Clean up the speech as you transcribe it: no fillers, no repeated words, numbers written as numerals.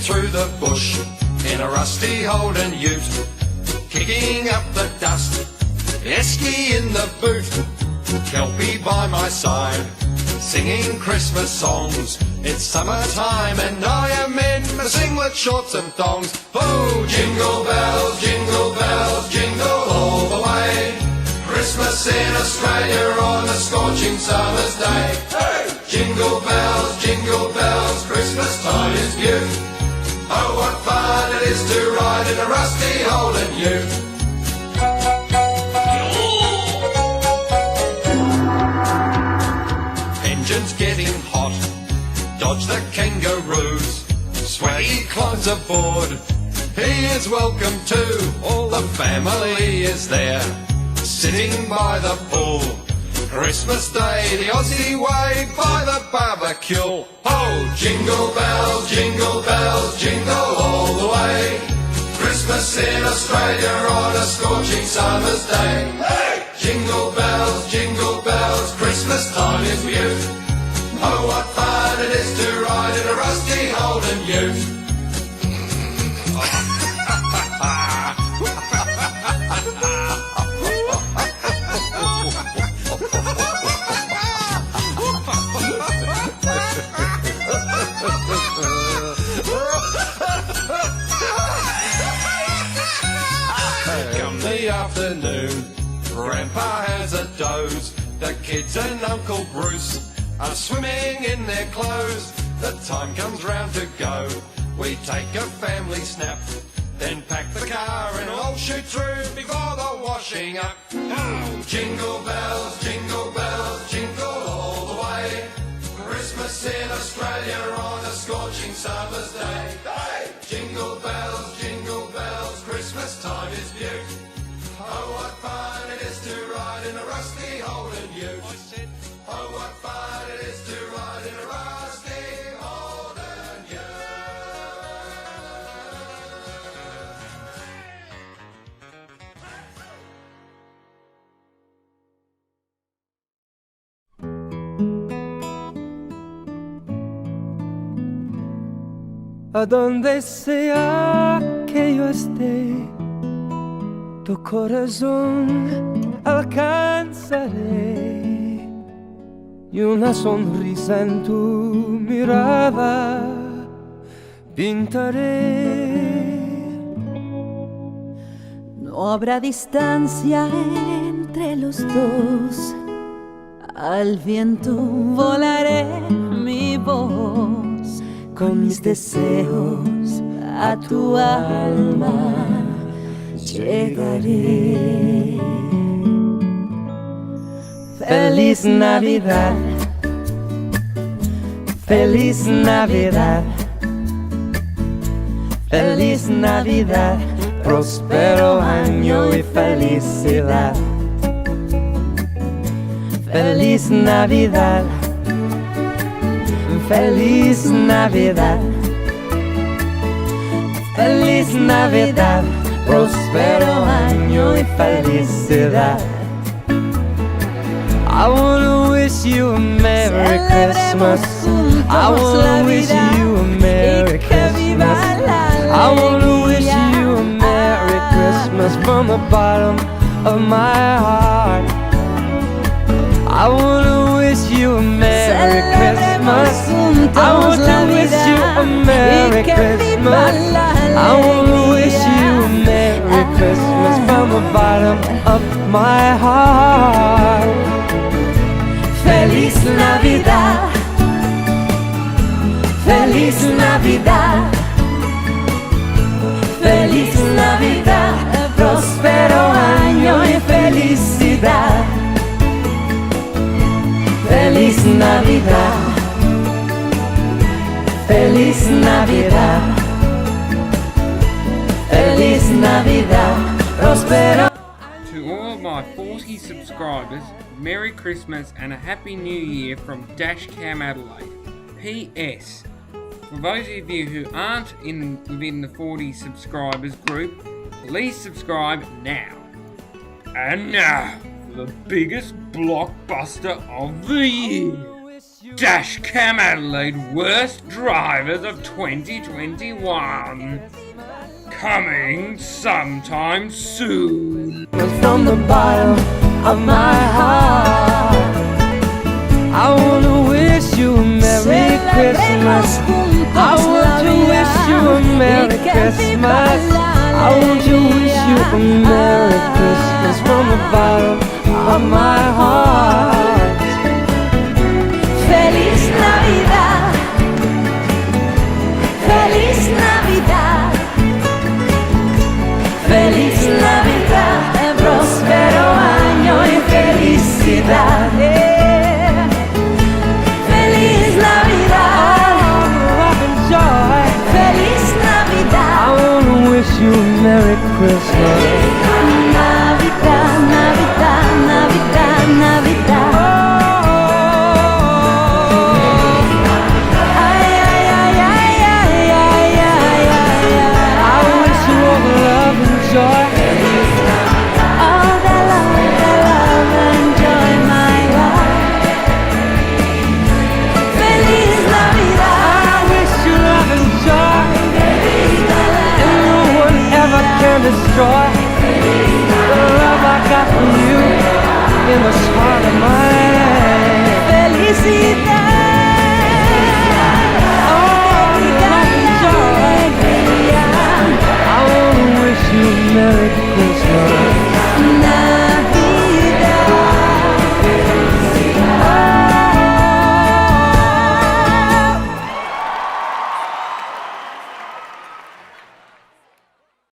through the bush in a rusty Holden ute, kicking up the dust, esky in the boot, Kelpie by my side, singing Christmas songs. It's summertime and I am in my singlet, shorts and thongs. Oh, jingle bells, jingle all the way. Christmas in Australia on a scorching summer's day. Hey! Jingle bells, Christmas time is new. Oh, what fun it is to ride in a rusty Holden ute. Engine's getting hot, dodge the kangaroos. Swaggy climbs aboard, he is welcome too. All the family is there, sitting by the pool. Christmas Day, the Aussie way, by the barbecue. Oh, jingle bells, jingle all the way. Christmas in Australia on a scorching summer's day. Hey! Jingle bells, Christmas time is beaut. Oh, what fun it is to ride in a rusty Holden ute. Come the afternoon, Grandpa has a doze. The kids and Uncle Bruce are swimming in their clothes. The time comes round to go, we take a family snap, then pack the car and all shoot through before the washing up. Oh, jingle bells, jingle all the way. Christmas in Australia on a scorching summer's day. Hey! Jingle bells, Christmas time is beaut. Oh, what fun it is to ride in a rusty Holden ute. Oh, what fun it is to ride in a rusty Holden ute. A donde sea que yo esté, tu corazón alcanzaré y una sonrisa en tu mirada pintaré. No habrá distancia entre los dos, al viento volaré mi voz, con mis deseos a tu alma llegaré. Feliz Navidad, feliz Navidad, feliz Navidad, próspero año y felicidad. Feliz Navidad, feliz Navidad, feliz Navidad, próspero año y felicidad. I wanna wish you a Merry Christmas. I wanna wish you a Merry Christmas. I wanna wish you a Merry Christmas from the bottom of my heart. I wanna wish you a Merry Christmas. I want to wish you a Merry Christmas. I wanna wish you a Merry Christmas from the bottom of my heart. Feliz Navidad, feliz Navidad, feliz Navidad, próspero año y felicidad. Feliz Navidad, feliz Navidad, feliz Navidad, próspero. To all of my 40 subscribers, Merry Christmas and a Happy New Year from Dashcam Adelaide. P.S. For those of you who aren't within the 40 subscribers group, please subscribe now. And now, for the biggest blockbuster of the year. Dashcam Adelaide Worst Drivers of 2021. Coming sometime soon. From the bottom of my heart, I wanna wish you a Merry Christmas. I want to wish you a Merry Christmas. I want to wish you a Merry Christmas from the bottom of my heart. Feliz Navidad, Feliz Navidad, Feliz Navidad, próspero año y felicidad. Feliz Navidad, Love and joy. Feliz Navidad, I wanna wish you a Merry Christmas. Navidad, Navidad, Navidad, Navidad. Ay, ay, ay, ay, ay, ay, ay, ay, I wish you all the love and joy. all the love and joy, my life. Feliz Navidad, I wish you love and joy, and no one ever can destroy the love I got for you in the heart of my life. felicidad. Oh, love and joy. I wanna wish you a Merry Christmas. Navidad.